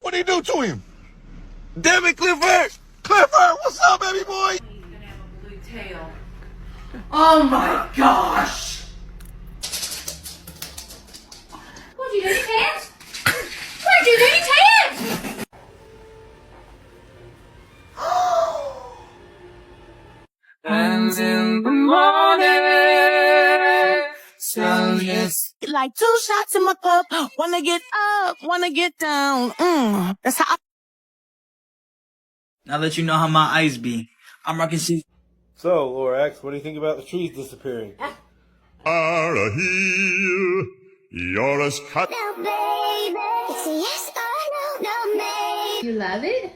What did he do to him? Damn it, Clifford! Clifford, what's up, baby boy? He's gonna have a blue tail. Oh my gosh! What'd you do to his hands? What'd you do to his hands? And in the morning, so yes. Like 2 shots in my cup. Wanna get up, wanna get down. That's how I. Now that you know how my eyes be, I'm rocking shit. So, Lorax, what do you think about the trees disappearing? Are a heel, you're as cut. No, baby. It's a yes or no, no, maybe. You love it?